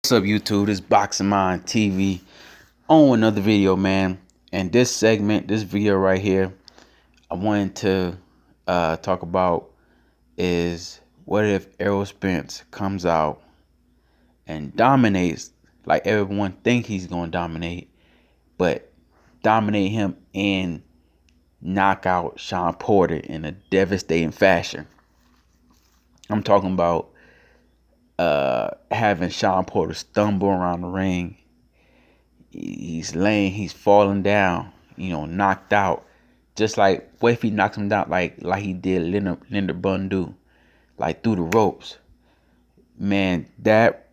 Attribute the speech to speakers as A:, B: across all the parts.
A: What's up, YouTube? This Boxing Mind TV on another video, man. And this segment, this video right here, I wanted to talk about is what if Errol Spence comes out and dominates like everyone think he's gonna dominate, but dominate him and knock out Shawn Porter in a devastating fashion. I'm talking about having Shawn Porter stumble around the ring. He's falling down, knocked out. Just like, what if he knocks him down like he did Leonard Bundu, like through the ropes? Man, that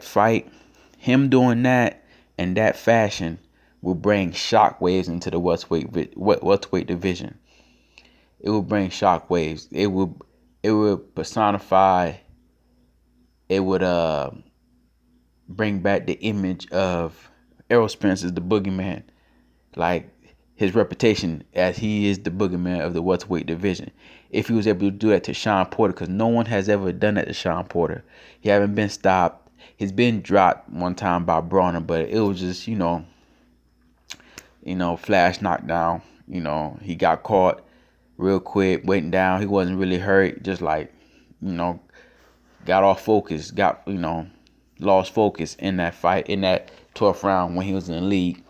A: fight, him doing that in that fashion will bring shockwaves into the welterweight division. It will bring shockwaves. It would personify. It would bring back the image of Errol Spence as the boogeyman, like his reputation as he is the boogeyman of the welterweight division. If he was able to do that to Shawn Porter, because no one has ever done that to Shawn Porter. He haven't been stopped. He's been dropped one time by Brawner, but it was just, flash knockdown. He got caught real quick, went down. He wasn't really hurt, just like, got off focus, lost focus in that fight, in that 12th round when he was in the league.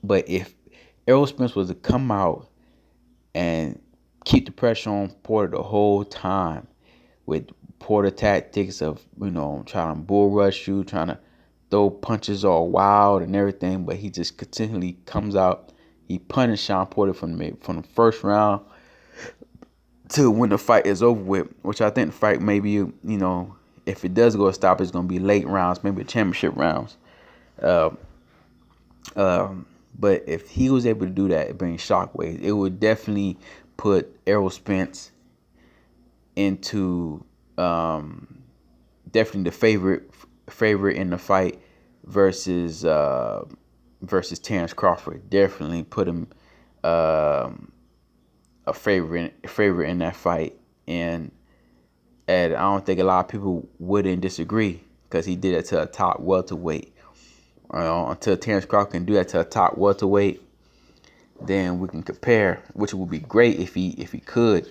A: But if Errol Spence was to come out and keep the pressure on Porter the whole time with Porter tactics of, trying to bull rush you, trying to throw punches all wild and everything, but he just continually comes out, he punished Shawn Porter from the first round to when the fight is over with, which I think the fight maybe, if it does go to stop, it's going to be late rounds, maybe championship rounds. But if he was able to do that, it brings shockwaves. It would definitely put Errol Spence into definitely the favorite in the fight versus Terrence Crawford. Definitely put him a favorite in that fight, and I don't think a lot of people wouldn't disagree, because he did it to a top welterweight. Until Terrence Crawford can do that to a top welterweight, then we can compare, which would be great if he could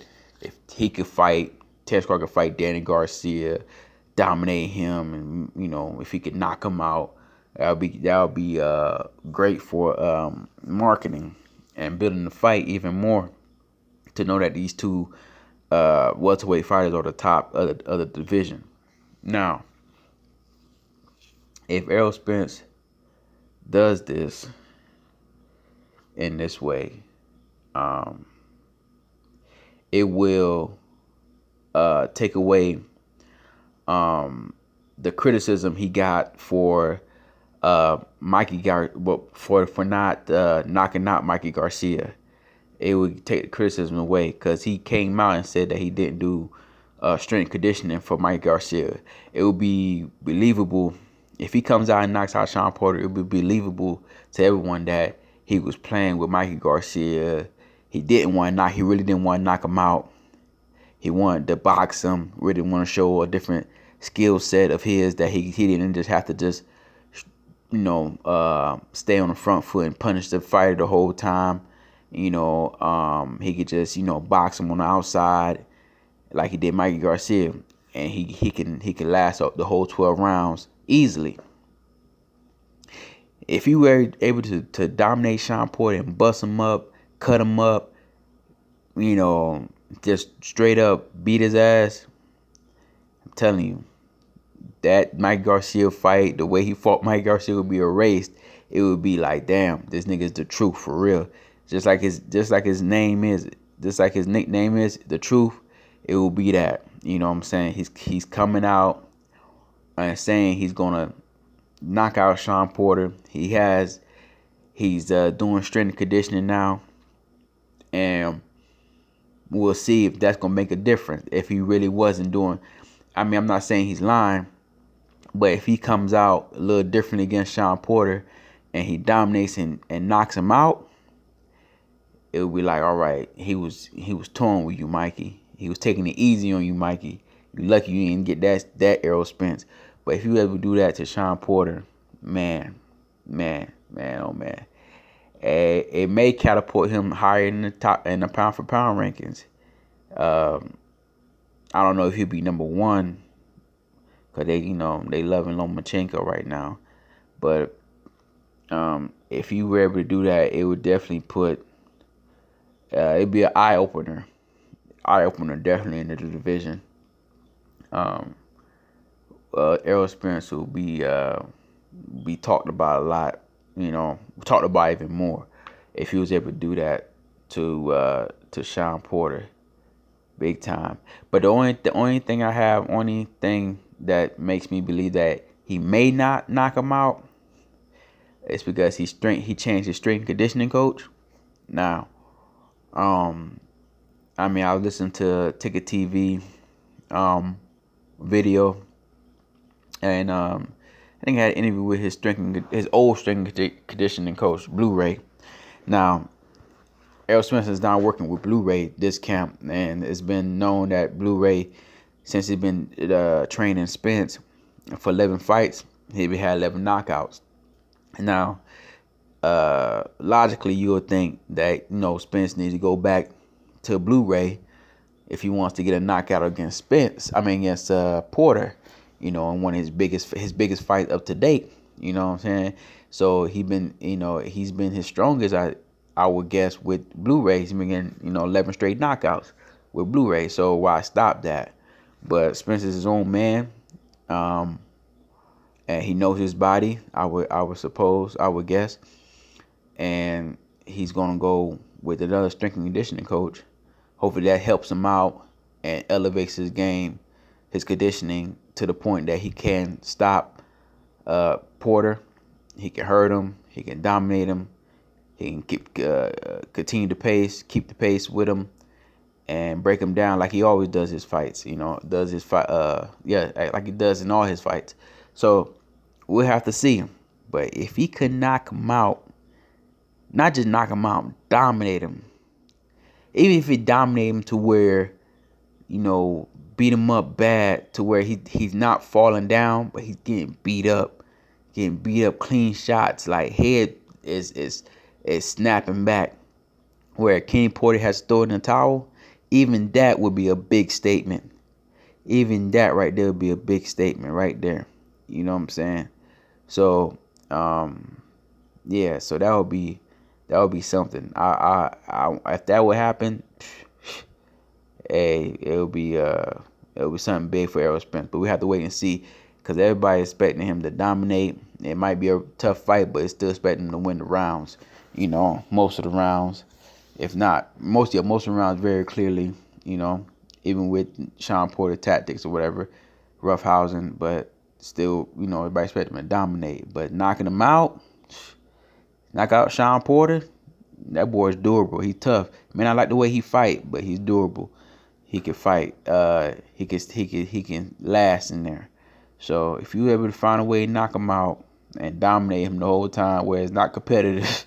A: fight Terrence Crawford, could fight Danny Garcia, dominate him, and if he could knock him out, that would be great for marketing and building the fight even more, to know that these two welterweight fighters are the top of the division. Now, if Errol Spence does this in this way, it will take away the criticism he got for for not knocking out Mikey Garcia. It would take the criticism away, because he came out and said that he didn't do strength conditioning for Mike Garcia. It would be believable if he comes out and knocks out Shawn Porter. It would be believable to everyone that he was playing with Mikey Garcia. He really didn't want to knock him out. He wanted to box him. Really didn't want to show a different skill set of his, that he didn't just have to just stay on the front foot and punish the fighter the whole time. He could just, box him on the outside like he did Mikey Garcia, and he can last up the whole 12 rounds easily. If you were able to dominate Shawn Porter and bust him up, cut him up, just straight up beat his ass, I'm telling you, that Mike Garcia fight, the way he fought Mike Garcia, would be erased. It would be like, damn, this nigga's the truth for real. Just like his nickname is, the truth. It will be that. You know what I'm saying? He's coming out and saying he's gonna knock out Shawn Porter. He's doing strength and conditioning now, and we'll see if that's gonna make a difference. If he really wasn't doing, I'm not saying he's lying, but if he comes out a little differently against Shawn Porter and he dominates and knocks him out, it would be like, all right, he was toying with you, Mikey. He was taking it easy on you, Mikey. You lucky you didn't get that Errol Spence. But if you ever do that to Shawn Porter, man, oh man, it may catapult him higher in the top in the pound for pound rankings. I don't know if he'll be number one because they loving Lomachenko right now. But if you were able to do that, it would definitely put it'd be an eye opener definitely in the division. Errol Spence will be talked about a lot, talked about even more if he was able to do that to Shawn Porter, big time. But the only thing that makes me believe that he may not knock him out is because he changed his strength and conditioning coach. Now, I was listening to Ticket TV video, and I think I had an interview with his old strength and conditioning coach, Blu-ray. Now, Errol Spence is now working with Blu-ray this camp, and it's been known that Blu-ray, since he's been training Spence for 11 fights, he had 11 knockouts. Now, logically, you would think that Spence needs to go back to Blu-ray if he wants to get a knockout against Porter, in one of his biggest fights up to date. You know what I'm saying? So he's been his strongest, I would guess, with Blu-ray. He's been getting 11 straight knockouts with Blu-ray. So why stop that? But Spence is his own man, and he knows his body. I would guess, and he's gonna go with another strength and conditioning coach. Hopefully that helps him out and elevates his game, his conditioning, to the point that he can stop Porter. He can hurt him. He can dominate him. He can continue to keep the pace with him, and break him down like he always does his fights. Like he does in all his fights. So we'll have to see him. But if he could knock him out, not just knock him out, dominate him. Even if he dominate him to where, beat him up bad to where he's not falling down, but he's getting beat up, clean shots, like head is snapping back, where Kenny Porter has thrown in the towel. Even that would be a big statement. Even that right there would be a big statement right there. You know what I'm saying? So, so that would be something. If that would happen, hey, it'll be something big for Errol Spence. But we have to wait and see, because everybody's expecting him to dominate. It might be a tough fight, but it's still expecting him to win the rounds. Most of the rounds, if not most of the rounds, very clearly. Even with Shawn Porter tactics or whatever, roughhousing, but still, everybody expecting him to dominate. But knocking him out. Knock out Shawn Porter, that boy's durable. He's tough. Man, I like the way he fight, but he's durable. He can fight. He can last in there. So if you able to find a way to knock him out and dominate him the whole time, where it's not competitive,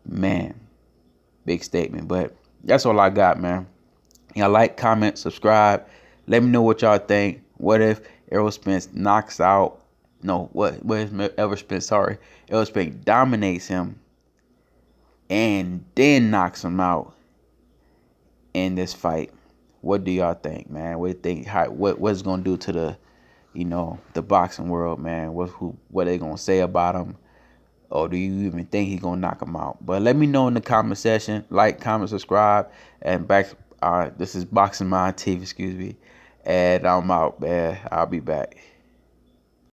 A: man, big statement. But that's all I got, man. Y'all like, comment, subscribe. Let me know what y'all think. What if Errol Spence knocks out? No, what is Errol Spence? Sorry. Errol Spence dominates him and then knocks him out in this fight. What do y'all think, man? What do you think? What's it gonna do to the, the boxing world, man? What they gonna say about him? Or do you even think he's gonna knock him out? But let me know in the comment section. Like, comment, subscribe, and back. This is BoxingMindTv, excuse me, and I'm out, man. I'll be back.